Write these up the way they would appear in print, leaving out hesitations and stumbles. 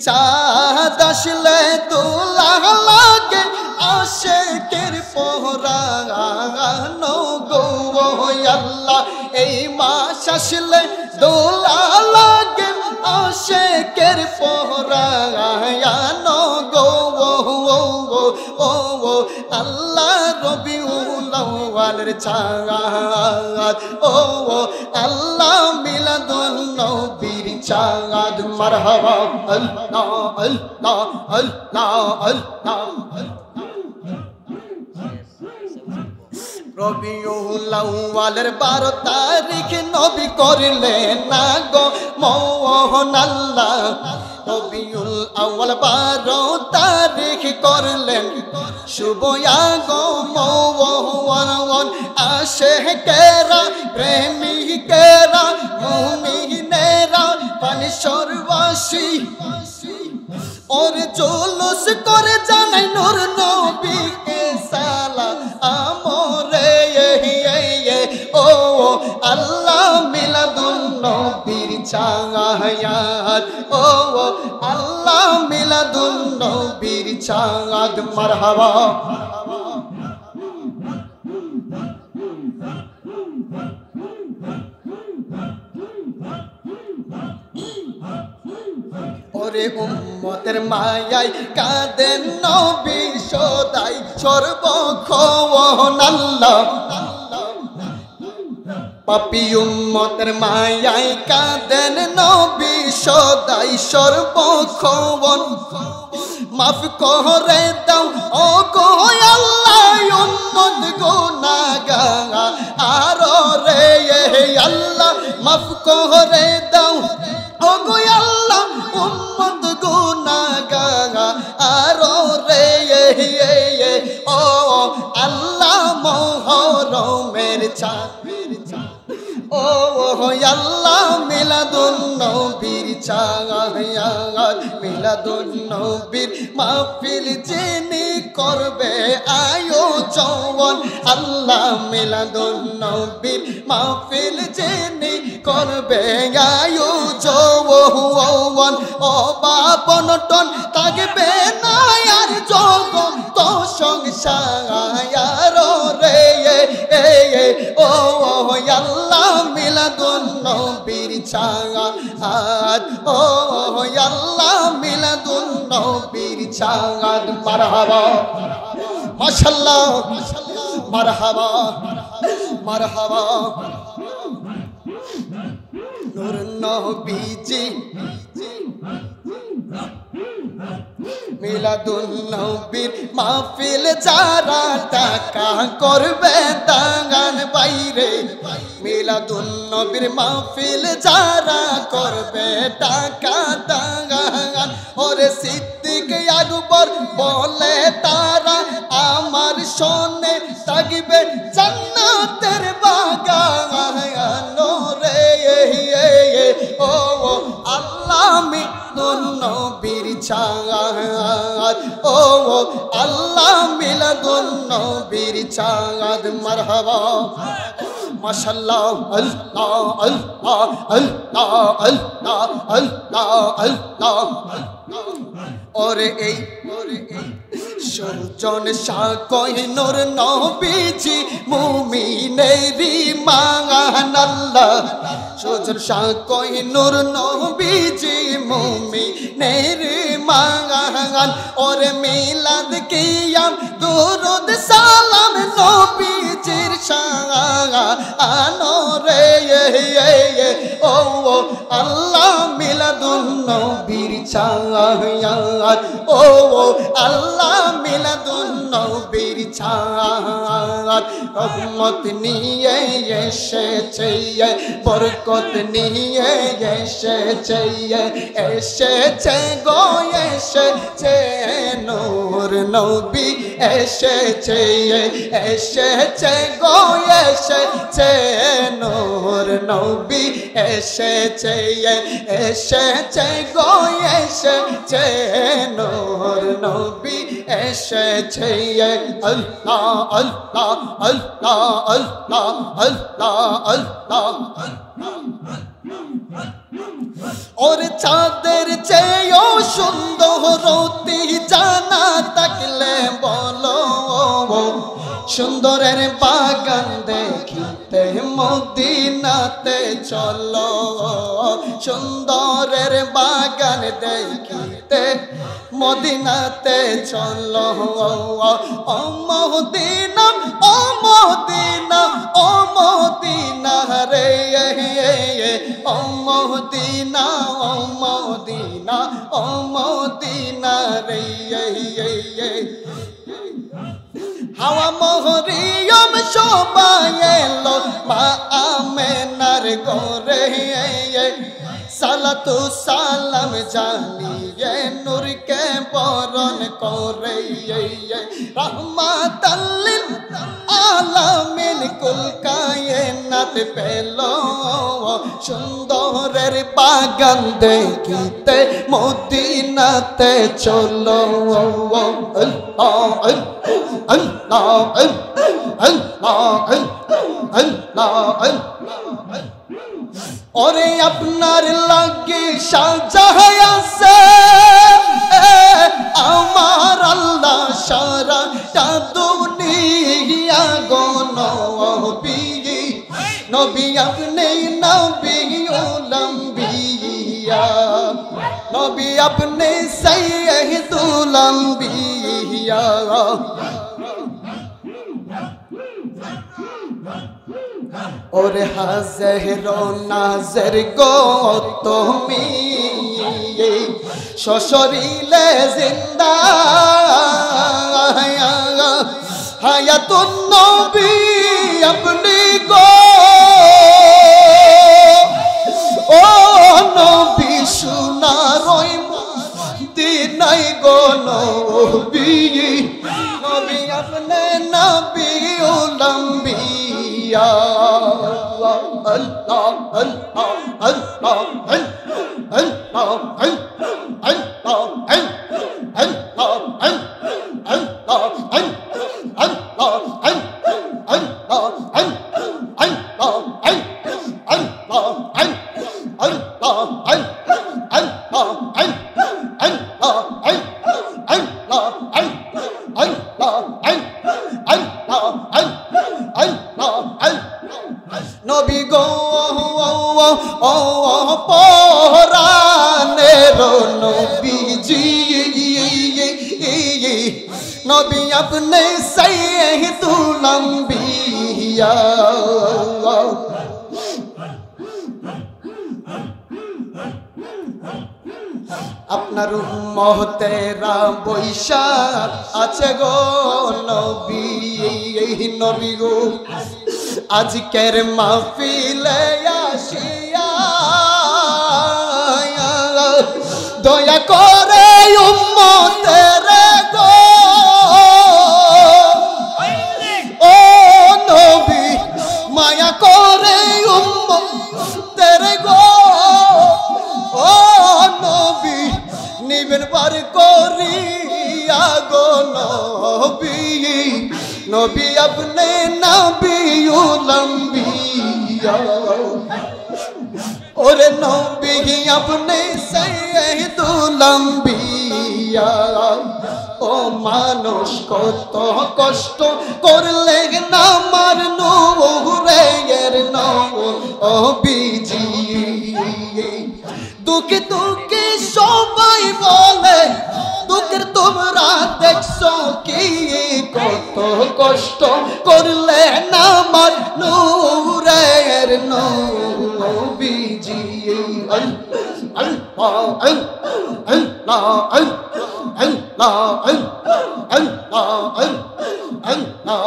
চাঁদ আসলে দোলা লাগে আশিকের পরানো গো আল্লাহ। এই মাস আসলে দোলা লাগে আশিকের পরানো গো আল্লাহ। রবিউল আউয়ালের চাঁদ ও আল্লাহ মিলাদুন নবীর চাঁদ। মারহাবা আল্লাহ আল্লাহ আল্লাহ আল্লাহ। রবিউল আউয়ালের 12 তারিখ নবী করলেন না গো মওহন আল্লাহ। রবিউল আউয়াল 12 তারিখ করলেন শুভ আগমন। আশিকেরা প্রেমিকেরা মুমিনেরা পানিশ্বরবাসী ওর জুলুস করে জানাই নূর নবীকে সালাম আমরে ও আল্লাহ মিলাদুন নবীর চাঁদ ও আল্লাহ মিলাদুন নবীর চাঁদ। মারহাবা ওরে উম্মতের মায়ায় কাঁদেন নবী সদাই সর্বক্ষণ আল্লাহ। পাপী উম্মতের মায়ায় কাঁদেন নবী সদাই সর্বক্ষণ। মাফ করে দাও ও গো আল্লাহ উম্মত গুনাহগার আরো রে আল্লাহ। মাফ করে দাও ও গো আল্লাহ উম্মত গুনাহগার আরো রে ও আল্লাহ মুহররমের চাঁদ ও আল্লাহ মিলাদুন নবীর চাঁদ। মিলাদুন নবীর মাহফিল যিনি করবে আয়োজন আল্লাহ। মিলাদুন নবীর মাহফিল যিনি করবে আয়োজন ও বাপনটন থাকবে না আর জগত সংসার রে ও আল্লাহ মিলাদুন নবীর চাঁদ ও আল্লাহ মিলাদুন নবীর চাঁদ। মারহাবা মাশাআল্লাহ মারহাবা মারহাবা। নূর নবীজি মিলাদুন নবীর মাহফিল যারা টাকা করবে দাঙ্গান বাইরে। মিলাদুন নবীর মাহফিল যারা করবে টাকা দাঙ্গান ওরে সিদ্দিক আকবর বলে তারা আমার শোনে থাকবে জান্নাতের বাগান রে ও আল্লাহ মিলাদুন নবীর চাঁদ ও আল্লাহ মিলাদুন নবীর চাঁদ। মারহাবা মাশাআল্লাহ আল্লাহ আল্লাহ আল্লাহ আল্লাহ আল্লাহ আল্লাহ। ওরে এই সুজন শাকয় নূর নবীজি মুমিনেরি মান আল্লাহ। সুজন শাকয় নূর নবীজি মুমিনেরি মান ওরে মিলাদ কিয়াম দুরুদ সালাম নবীজির শান রে ও আল্লাহ মিলাদুন নবীর চাঁদ ও আল্লাহ মিলাদুন নবীর চাঁদ। রহমত নিয়ে এসেছে বরকত নিয়ে এসেছে এসেছে গো এসেছে নূর নবী এসেছে এসেছে গো এসেছে নূর নবী এসেছে এসেছে গো এসেছে নূর নবী এসেছে। আল্লাহ আল্লাহ আল্লাহ আল্লাহ আল্লাহ আল্লাহ। और चादर चेयो সুন্দরের বাগান দেখিতে মদিনাতে চলো সুন্দরের বাগান দেখিতে মদিনাতে চলো ও Medina oh Medina oh Medina রে ও Medina oh Medina oh Medina রে হাওয়া মহরিয়ম সবাই এলো মা আমেনার ঘরে সালাতু সালাম জানিয়ে নূরকে বরণ করে রাহমাতাল লিল আলামিন কুল কায়নাত পেলো সুন্দরের বাগান দেখিতে মদিনাতে চলো ওরে আপনার লাগে সাজায়া সে আমার আল্লাহ সারাটা দুনিয়া গো নবী নবী আপনি নবী উলম্বিয়া নবী আপনি সাইয়্যিদুল আম্বিয়া और हाज़िर नाज़िर गो तुमी शशरीले जिंदा हयातुन नबी अपनी गो ओ नबी सुना रोई दिनाई गो नबी नबी अपने नबी उलम्बिया নবী গো ও পরাণের নবীজি নবী আপনি সাইয়্যিদুল আম্বিয়া আপনার উম্মতেরা বৈশা আছে গো নবী নবী গো আজকের মাহফিলে আসিয়া দয়া করে উম্মতের গো ও নবী মায়া করে উম্মতের গো ও নবী নিবেন বার করিয়া গো নবী নবী আপনি নবী উলম্বিয়া ওরে নবী আপনি সাইয়্যিদুল আম্বিয়া ও মানুষ কত কষ্ট করলে না আমার নূরের নবীজি দুঃখে দুঃখে সবাই বলে দুঃখের তোমরা দেখছো কি কত কষ্ট করলে না আমার নূরের নবীজি আল্লাহ আল্লাহ আল্লাহ আল্লাহ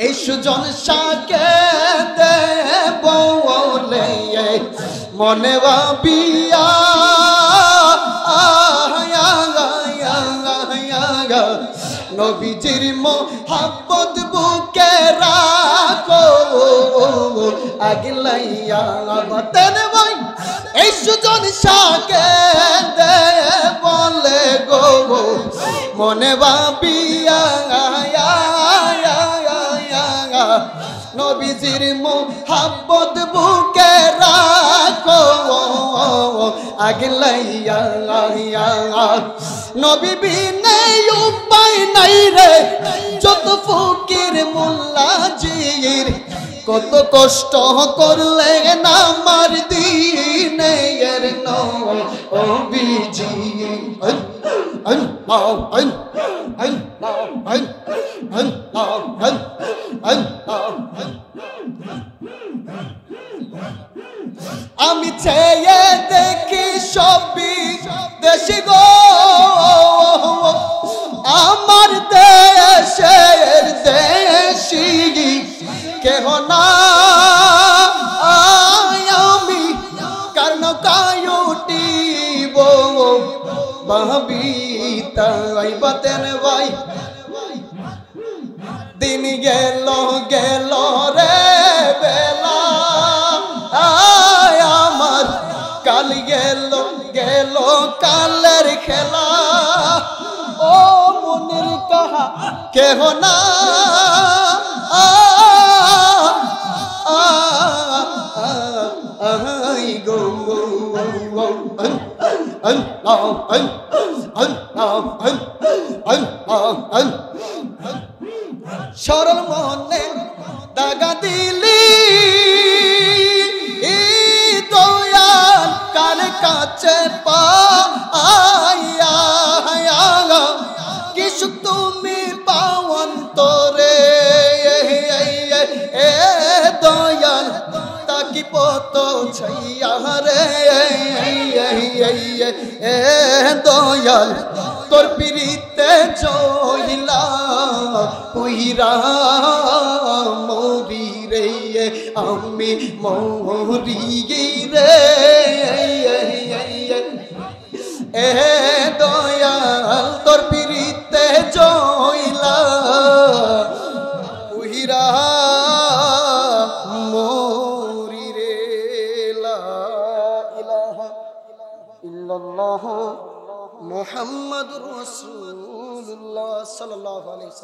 এই সুজন শাকে দেব বলে মনে ভাবিয়া নবীজির মোহাব্বত বুকে রাখো আগলাইয়া বাতেন ভাই এই সুজন শাকে দে বলে গো মনে ভাবিয়া নবীজির মোহাব্বত বুকে রাখো আগলাইয়া নবী বিনে উপায় নাই রে যত ফকির মোল্লা জির কত কষ্ট করলেন আমার দিনের নবীজি আমি চেয়ে দেখি সবই দেশি গো আমার দেশের দেশি কেহ না আমি কারণ কায়ুটিব ভাবি তাই বাতেন ভাই দিন গেল গেল রে বেলা আমার কাল গেল গেল কালের খেলা ও মনের কাহা কেহ না সরল মনে দাগা দিলি দয়াল কার কাছে পাইয়া কি সুখ তুমি পাওন তোরে এ দয়াল তাকি পত ছাইয়া রে এ দয়াল তোর পিরিতে জইলা পুইরা মরি রে আমি মরি রে এ দয়াল তোর পিরিতে জইলা পুইরা মরি রে লা ইলাহা ইল্লাল্লাহ মুহাম্মাদুর রাসূলুল্লাহ সাল্লাল্লাহু আলাইহি ওয়াসাল্লাম।